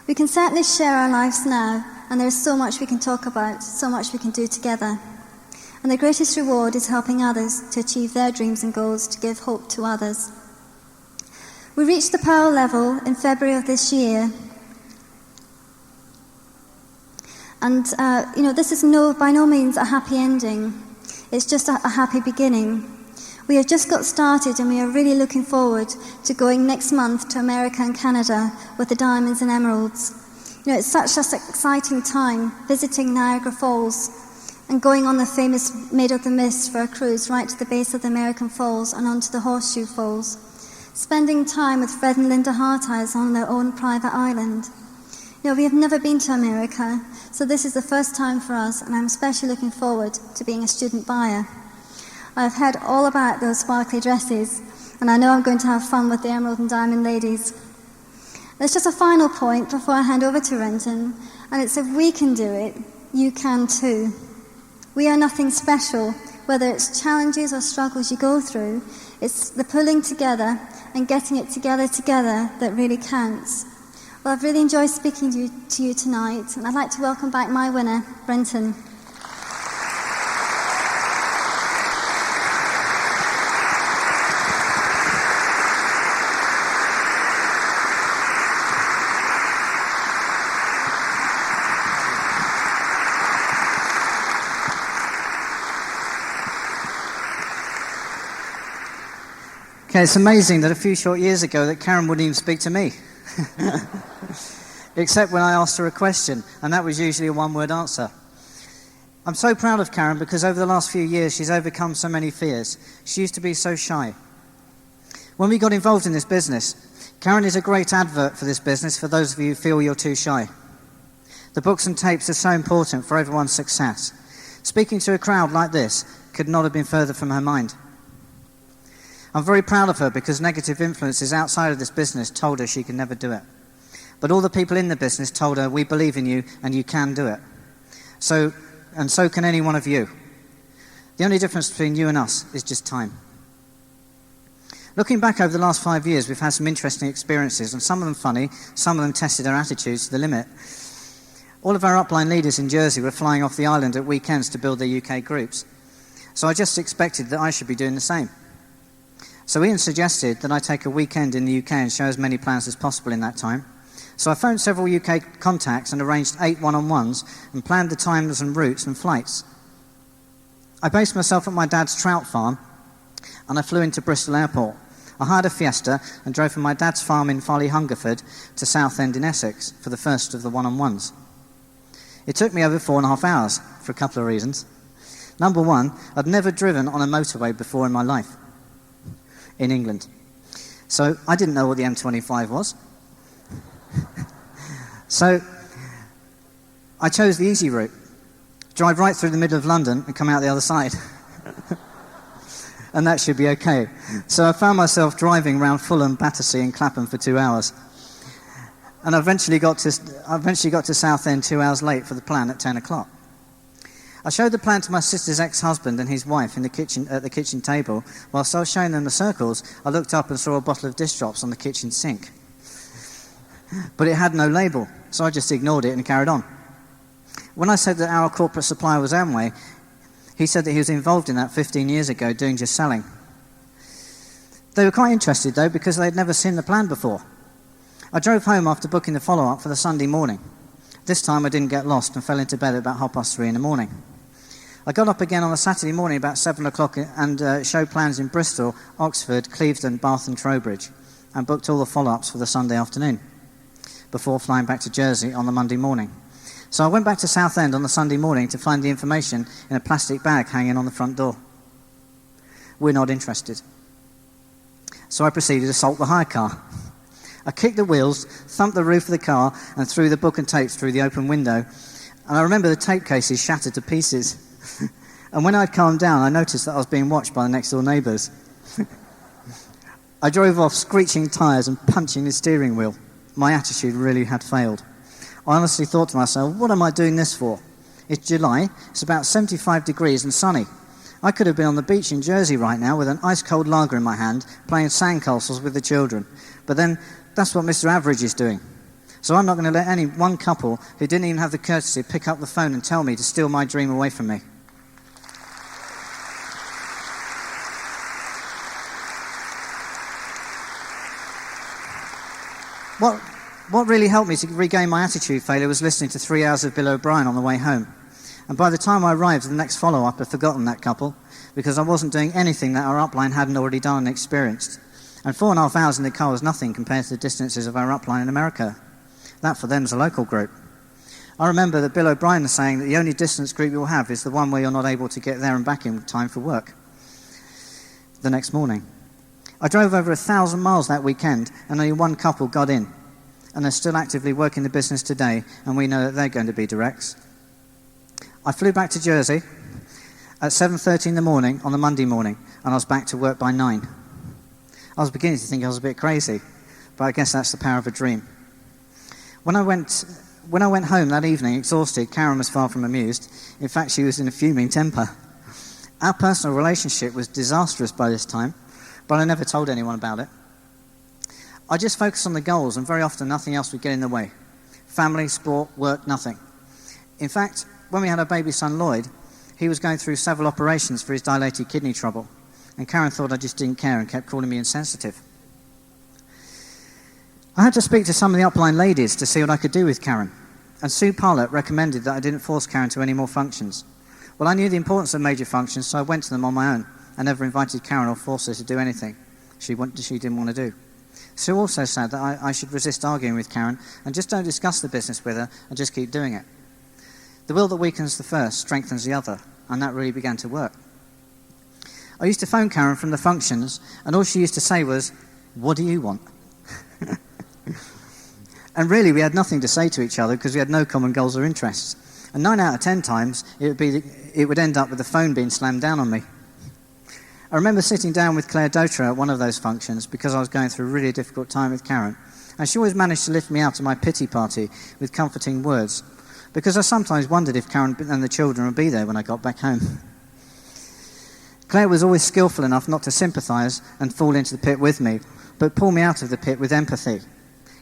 We can certainly share our lives now, and there is so much we can talk about, so much we can do together. And the greatest reward is helping others to achieve their dreams and goals, to give hope to others. We reached the Pearl level in February of this year. And, this is by no means a happy ending. It's just a happy beginning. We have just got started, and we are really looking forward to going next month to America and Canada with the Diamonds and Emeralds. It's such an exciting time visiting Niagara Falls and going on the famous Maid of the Mist for a cruise right to the base of the American Falls and onto the Horseshoe Falls. Spending time with Fred and Linda Harteyes on their own private island. We have never been to America, so this is the first time for us, and I'm especially looking forward to being a student buyer. I've heard all about those sparkly dresses, and I know I'm going to have fun with the Emerald and Diamond ladies. There's just a final point before I hand over to Renton, and it's if we can do it, you can too. We are nothing special, whether it's challenges or struggles you go through. It's the pulling together and getting it together that really counts. Well, I've really enjoyed speaking to you tonight, and I'd like to welcome back my winner, Renton. Okay, it's amazing that a few short years ago that Karen wouldn't even speak to me. Except when I asked her a question, and that was usually a one-word answer. I'm so proud of Karen because over the last few years she's overcome so many fears. She used to be so shy. When we got involved in this business, Karen is a great advert for this business for those of you who feel you're too shy. The books and tapes are so important for everyone's success. Speaking to a crowd like this could not have been further from her mind. I'm very proud of her because negative influences outside of this business told her she could never do it. But all the people in the business told her, we believe in you and you can do it. So can any one of you. The only difference between you and us is just time. Looking back over the last 5 years, we've had some interesting experiences, and some of them funny, some of them tested our attitudes to the limit. All of our upline leaders in Jersey were flying off the island at weekends to build their UK groups. So I just expected that I should be doing the same. So Ian suggested that I take a weekend in the UK and show as many plans as possible in that time. So I phoned several UK contacts and arranged 8 one-on-ones and planned the times and routes and flights. I based myself at my dad's trout farm, and I flew into Bristol Airport. I hired a Fiesta and drove from my dad's farm in Farley Hungerford to Southend in Essex for the first of the one-on-ones. It took me over 4.5 hours for a couple of reasons. Number one, I'd never driven on a motorway before in my life in England. So I didn't know what the M25 was. So I chose the easy route. Drive right through the middle of London and come out the other side. And that should be okay. So I found myself driving around Fulham, Battersea and Clapham for 2 hours. And I eventually got to Southend 2 hours late for the plan at 10 o'clock. I showed the plan to my sister's ex-husband and his wife in the kitchen at the kitchen table. Whilst I was showing them the circles, I looked up and saw a bottle of dish drops on the kitchen sink. But it had no label, so I just ignored it and carried on. When I said that our corporate supplier was Amway, he said that he was involved in that 15 years ago doing just selling. They were quite interested though because they'd never seen the plan before. I drove home after booking the follow-up for the Sunday morning. This time I didn't get lost and fell into bed at about 3:30 in the morning. I got up again on a Saturday morning about 7 o'clock and showed plans in Bristol, Oxford, Clevedon, Bath and Trowbridge, and booked all the follow-ups for the Sunday afternoon before flying back to Jersey on the Monday morning. So I went back to Southend on the Sunday morning to find the information in a plastic bag hanging on the front door. We're not interested. So I proceeded to assault the hire car. I kicked the wheels, thumped the roof of the car, and threw the book and tapes through the open window. And I remember the tape cases shattered to pieces. And when I'd calmed down, I noticed that I was being watched by the next-door neighbours. I drove off screeching tyres and punching the steering wheel. My attitude really had failed. I honestly thought to myself, what am I doing this for? It's July, it's about 75 degrees and sunny. I could have been on the beach in Jersey right now with an ice-cold lager in my hand, playing sandcastles with the children. But then, that's what Mr. Average is doing. So I'm not going to let any one couple who didn't even have the courtesy to pick up the phone and tell me to steal my dream away from me. What really helped me to regain my attitude failure was listening to 3 hours of Bill O'Brien on the way home. And by the time I arrived at the next follow-up, I'd forgotten that couple, because I wasn't doing anything that our upline hadn't already done and experienced. And 4.5 hours in the car was nothing compared to the distances of our upline in America. That for them is a local group. I remember that Bill O'Brien was saying that the only distance group you'll have is the one where you're not able to get there and back in time for work the next morning. I drove over 1,000 miles that weekend, and only one couple got in. And they're still actively working the business today, and we know that they're going to be directs. I flew back to Jersey at 7:30 in the morning on the Monday morning, and I was back to work by 9. I was beginning to think I was a bit crazy, but I guess that's the power of a dream. When I went home that evening, exhausted, Karen was far from amused. In fact, she was in a fuming temper. Our personal relationship was disastrous by this time, but I never told anyone about it. I just focused on the goals, and very often nothing else would get in the way. Family, sport, work, nothing. In fact, when we had our baby son Lloyd, he was going through several operations for his dilated kidney trouble, and Karen thought I just didn't care and kept calling me insensitive. I had to speak to some of the upline ladies to see what I could do with Karen, and Sue Parlett recommended that I didn't force Karen to any more functions. Well, I knew the importance of major functions, so I went to them on my own. I never invited Karen or forced her to do anything she didn't want to do. Sue also said that I should resist arguing with Karen and just don't discuss the business with her and just keep doing it. The will that weakens the first strengthens the other, and that really began to work. I used to phone Karen from the functions, and all she used to say was, "What do you want?" And really, we had nothing to say to each other because we had no common goals or interests. And 9 out of 10 times, it would end up with the phone being slammed down on me. I remember sitting down with Claire Dotra at one of those functions because I was going through a really difficult time with Karen, and she always managed to lift me out of my pity party with comforting words, because I sometimes wondered if Karen and the children would be there when I got back home. Claire was always skillful enough not to sympathise and fall into the pit with me, but pull me out of the pit with empathy.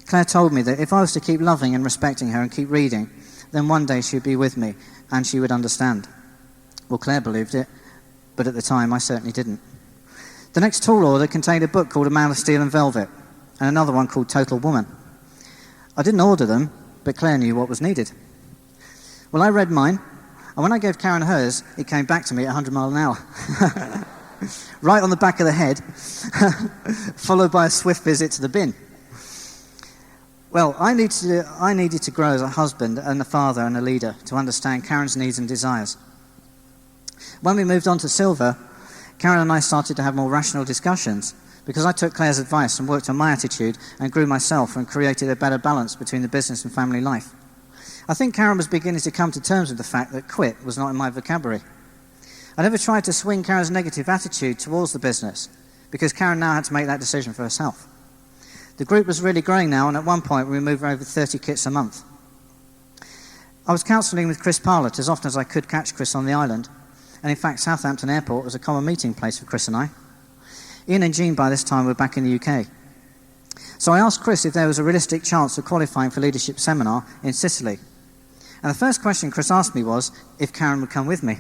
Claire told me that if I was to keep loving and respecting her and keep reading, then one day she would be with me and she would understand. Well, Claire believed it, but at the time I certainly didn't. The next tall order contained a book called A Man of Steel and Velvet, and another one called Total Woman. I didn't order them, but Claire knew what was needed. Well, I read mine, and when I gave Karen hers, it came back to me at 100 miles an hour. Right on the back of the head, followed by a swift visit to the bin. Well, I needed to grow as a husband and a father and a leader to understand Karen's needs and desires. When we moved on to Silver, Karen and I started to have more rational discussions because I took Claire's advice and worked on my attitude and grew myself and created a better balance between the business and family life. I think Karen was beginning to come to terms with the fact that quit was not in my vocabulary. I never tried to swing Karen's negative attitude towards the business because Karen now had to make that decision for herself. The group was really growing now, and at one point we moved over 30 kits a month. I was counselling with Chris Parlett as often as I could catch Chris on the island, and in fact Southampton Airport was a common meeting place for Chris and I. Ian and Jean by this time were back in the UK. So I asked Chris if there was a realistic chance of qualifying for leadership seminar in Sicily. And the first question Chris asked me was if Karen would come with me.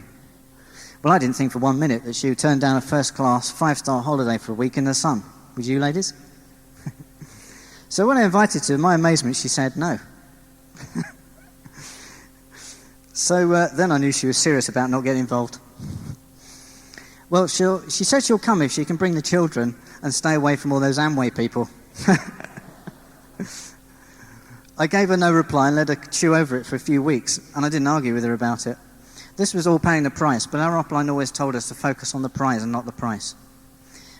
Well, I didn't think for 1 minute that she would turn down a first-class, 5-star holiday for a week in the sun. Would you, ladies? So when I invited her, to my amazement, she said no. So then I knew she was serious about not getting involved. Well, she said she'll come if she can bring the children and stay away from all those Amway people. I gave her no reply and let her chew over it for a few weeks, and I didn't argue with her about it. This was all paying the price, but our upline always told us to focus on the prize and not the price.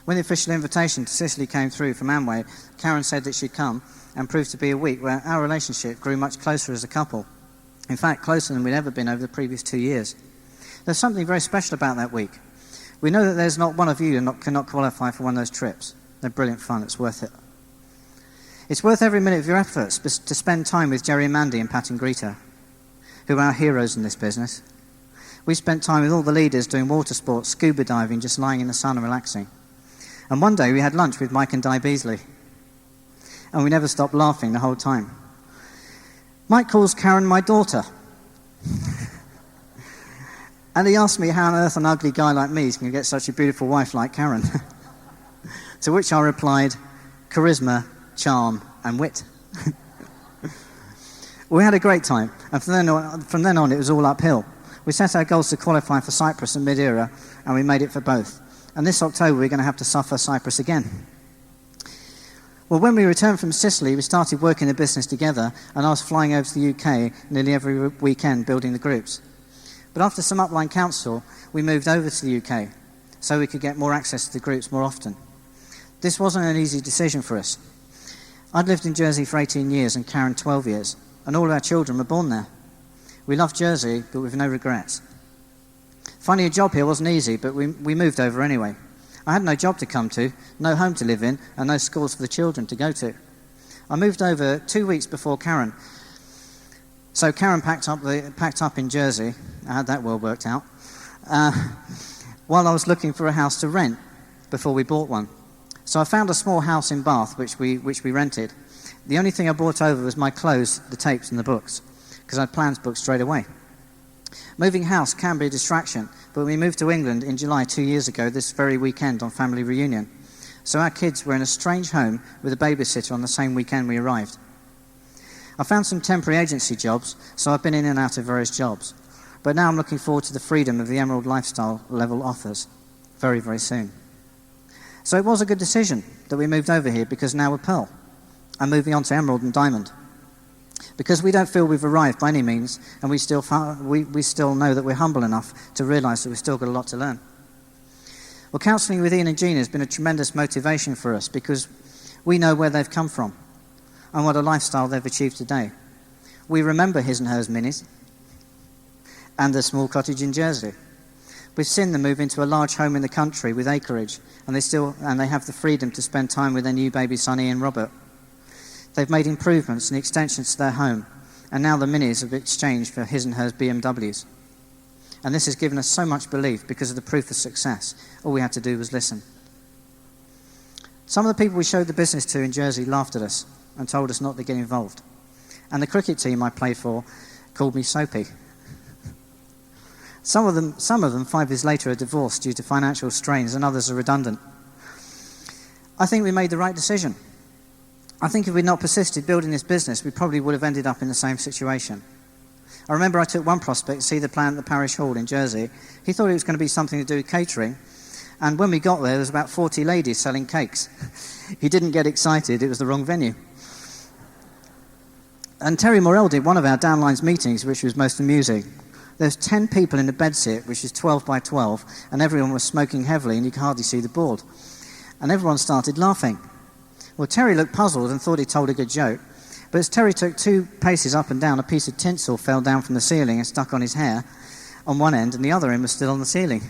When the official invitation to Sicily came through from Amway, Karen said that she'd come, and proved to be a week where our relationship grew much closer as a couple. In fact, closer than we'd ever been over the previous 2 years. There's something very special about that week. We know that there's not one of you who cannot qualify for one of those trips. They're brilliant fun, it's worth it. It's worth every minute of your efforts to spend time with Jerry and Mandy and Pat and Greta, who are our heroes in this business. We spent time with all the leaders doing water sports, scuba diving, just lying in the sun and relaxing. And one day we had lunch with Mike and Di Beasley. And we never stopped laughing the whole time. Mike calls Karen my daughter. And he asked me how on earth an ugly guy like me is going to get such a beautiful wife like Karen. To which I replied, charisma, charm, and wit. We had a great time, and from then on it was all uphill. We set our goals to qualify for Cyprus and mid-era, and we made it for both. And this October we're going to have to suffer Cyprus again. Well, when we returned from Sicily, we started working the business together, and I was flying over to the UK nearly every weekend building the groups. But after some upline counsel, we moved over to the UK so we could get more access to the groups more often. This wasn't an easy decision for us. I'd lived in Jersey for 18 years and Karen 12 years, and all of our children were born there. We loved Jersey, but with no regrets. Finding a job here wasn't easy, but we moved over anyway. I had no job to come to, no home to live in, and no schools for the children to go to. I moved over 2 weeks before Karen. So Karen packed up in Jersey. I had that well worked out. While I was looking for a house to rent before we bought one. So I found a small house in Bath, which we rented. The only thing I brought over was my clothes, the tapes, and the books, because I had plans booked straight away. Moving house can be a distraction, but we moved to England in July 2 years ago, this very weekend on family reunion. So our kids were in a strange home with a babysitter on the same weekend we arrived. I found some temporary agency jobs, so I've been in and out of various jobs. But now I'm looking forward to the freedom of the Emerald lifestyle level offers very, very soon. So it was a good decision that we moved over here, because now we're Pearl and moving on to Emerald and Diamond. Because we don't feel we've arrived by any means, and we still know that we're humble enough to realise that we've still got a lot to learn. Well, counselling with Ian and Gina has been a tremendous motivation for us, because we know where they've come from and what a lifestyle they've achieved today. We remember his and hers minis and the small cottage in Jersey. We've seen them move into a large home in the country with acreage, and they have the freedom to spend time with their new baby son Ian Robert. They've made improvements and extensions to their home, and now the minis have exchanged for his and hers BMWs. And this has given us so much belief because of the proof of success. All we had to do was listen. Some of the people we showed the business to in Jersey laughed at us and told us not to get involved. And the cricket team I played for called me soapy. Some of them 5 years later are divorced due to financial strains, and others are redundant. I think we made the right decision. I think if we'd not persisted building this business, we probably would have ended up in the same situation. I remember I took one prospect to see the plan at the parish hall in Jersey. He thought it was going to be something to do with catering, and when we got there was about 40 ladies selling cakes. He didn't get excited, it was the wrong venue. And Terry Morell did one of our downlines meetings, which was most amusing. There's 10 people in a bedsit, which is 12 by 12, and everyone was smoking heavily, and you could hardly see the board. And everyone started laughing. Well, Terry looked puzzled and thought he told a good joke, but as Terry took 2 paces up and down, a piece of tinsel fell down from the ceiling and stuck on his hair on one end, and the other end was still on the ceiling.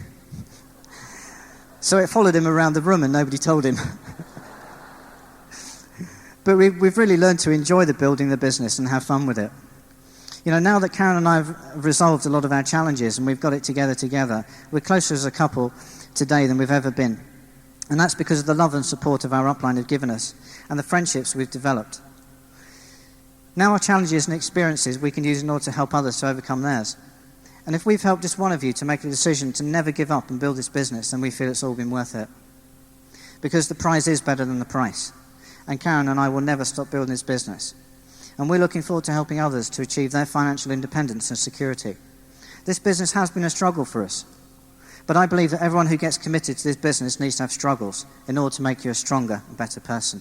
So it followed him around the room, and nobody told him. But we've really learned to enjoy the building the business and have fun with it. You know, now that Karen and I have resolved a lot of our challenges and we've got it together, we're closer as a couple today than we've ever been. And that's because of the love and support of our upline have given us and the friendships we've developed. Now our challenges and experiences we can use in order to help others to overcome theirs. And if we've helped just one of you to make a decision to never give up and build this business, then we feel it's all been worth it. Because the prize is better than the price. And Karen and I will never stop building this business. And we're looking forward to helping others to achieve their financial independence and security. This business has been a struggle for us. But I believe that everyone who gets committed to this business needs to have struggles in order to make you a stronger and better person.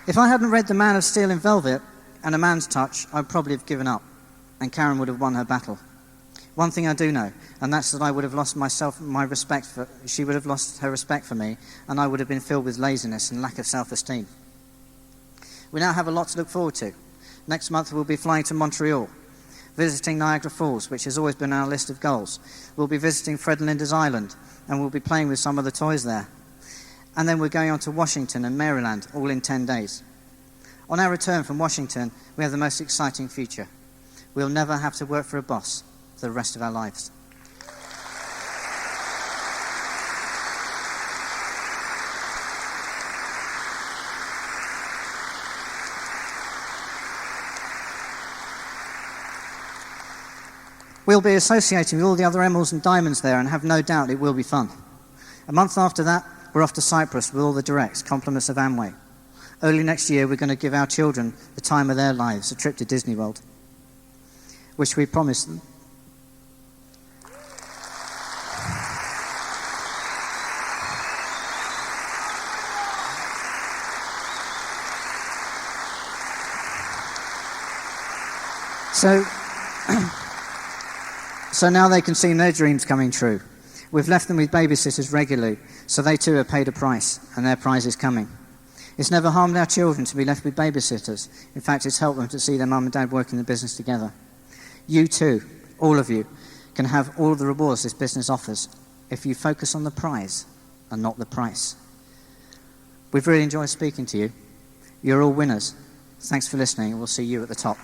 If I hadn't read The Man of Steel in Velvet and A Man's Touch, I'd probably have given up, and Karen would have won her battle. One thing I do know, and that's that I would have lost she would have lost her respect for me, and I would have been filled with laziness and lack of self-esteem. We now have a lot to look forward to. Next month we'll be flying to Montreal, visiting Niagara Falls, which has always been on our list of goals. We'll be visiting Fred and Linda's Island, and we'll be playing with some of the toys there. And then we're going on to Washington and Maryland, all in 10 days. On our return from Washington, we have the most exciting future. We'll never have to work for a boss for the rest of our lives. We'll be associating with all the other emeralds and diamonds there and have no doubt it will be fun. A month after that, we're off to Cyprus with all the directs, compliments of Amway. Early next year, we're going to give our children the time of their lives, a trip to Disney World, which we promised them. So now they can see their dreams coming true. We've left them with babysitters regularly, so they too have paid a price, and their prize is coming. It's never harmed our children to be left with babysitters. In fact, it's helped them to see their mum and dad working the business together. You too, all of you, can have all of the rewards this business offers if you focus on the prize and not the price. We've really enjoyed speaking to you. You're all winners. Thanks for listening, and we'll see you at the top.